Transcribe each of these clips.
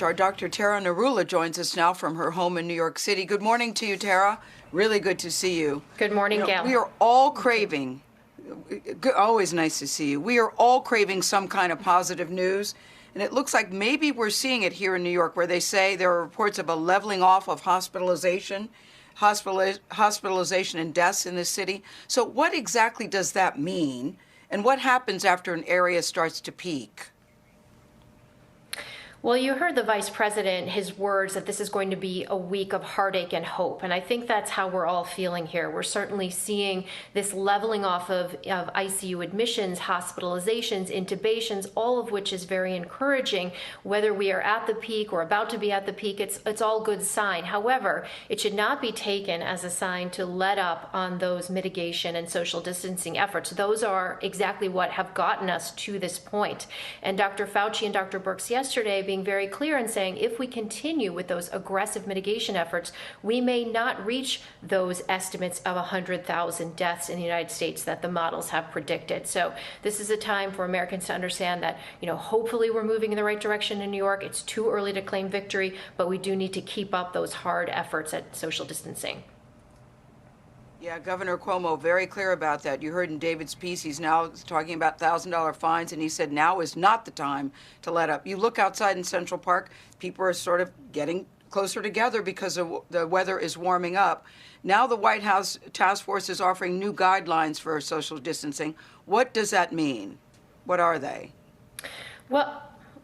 Our Dr. Tara Narula joins us now from her home in New York City. Good morning to you, Tara. Really good to see you. Good morning, Gail. We are all craving, always nice to see you. We are all craving some kind of positive news. And it looks like maybe we're seeing it here in New York, where they say there are reports of a leveling off of hospitalization and deaths in this city. So what exactly does that mean? And what happens after an area starts to peak? Well, you heard the vice president, his words that this is going to be a week of heartache and hope. And I think that's how we're all feeling here. We're certainly seeing this leveling off of ICU admissions, hospitalizations, intubations, all of which is very encouraging. Whether we are at the peak or about to be at the peak, it's all good sign. However, it should not be taken as a sign to let up on those mitigation and social distancing efforts. Those are exactly what have gotten us to this point. And Dr. Fauci and Dr. Birx yesterday being very clear and saying if we continue with those aggressive mitigation efforts, we may not reach those estimates of 100,000 deaths in the United States that the models have predicted. So this is a time for Americans to understand that, hopefully we're moving in the right direction in New York. It's too early to claim victory, but we do need to keep up those hard efforts at social distancing. Yeah, Governor Cuomo, very clear about that. You heard in David's piece, he's now talking about $1,000 fines, and he said now is not the time to let up. You look outside in Central Park, people are sort of getting closer together because the weather is warming up. Now the White House task force is offering new guidelines for social distancing. What does that mean? What are they?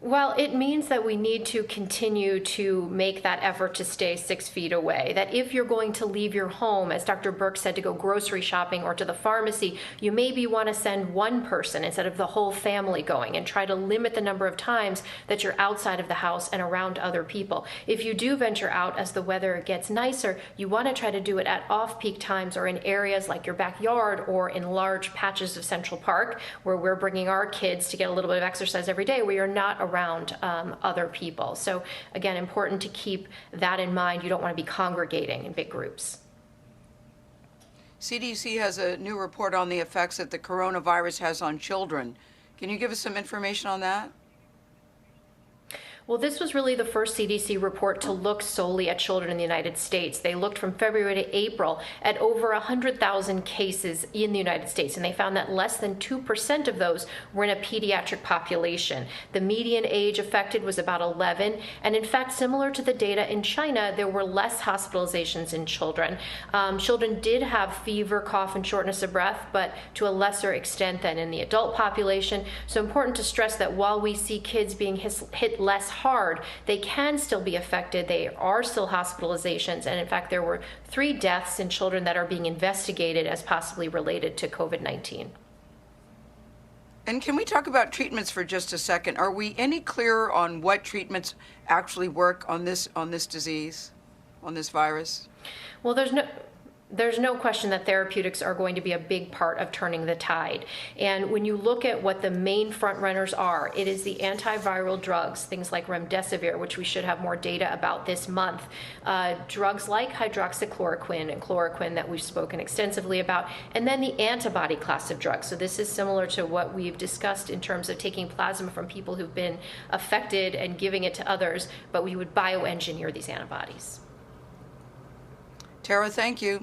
Well, it means that we need to continue to make that effort to stay 6 feet away. That if you're going to leave your home, as Dr. Birx said, to go grocery shopping or to the pharmacy, you maybe want to send one person instead of the whole family going and try to limit the number of times that you're outside of the house and around other people. If you do venture out as the weather gets nicer, you want to try to do it at off-peak times or in areas like your backyard or in large patches of Central Park where we're bringing our kids to get a little bit of exercise every day where you're not around other people. So again, important to keep that in mind. You don't want to be congregating in big groups. CDC has a new report on the effects that the coronavirus has on children. Can you give us some information on that? Well, this was really the first CDC report to look solely at children in the United States. They looked from February to April at over 100,000 cases in the United States, and they found that less than 2% of those were in a pediatric population. The median age affected was about 11, and in fact, similar to the data in China, there were less hospitalizations in children. Children did have fever, cough, and shortness of breath, but to a lesser extent than in the adult population. So important to stress that while we see kids being hit less hard, they can still be affected. They are still hospitalizations. And in fact, there were 3 deaths in children that are being investigated as possibly related to COVID-19. And can we talk about treatments for just a second? Are we any clearer on what treatments actually work on this disease, on this virus? Well, there's no question that therapeutics are going to be a big part of turning the tide. And when you look at what the main front runners are, it is the antiviral drugs, things like remdesivir, which we should have more data about this month, drugs like hydroxychloroquine and chloroquine that we've spoken extensively about, and then the antibody class of drugs. So this is similar to what we've discussed in terms of taking plasma from people who've been affected and giving it to others, but we would bioengineer these antibodies. Tara, thank you.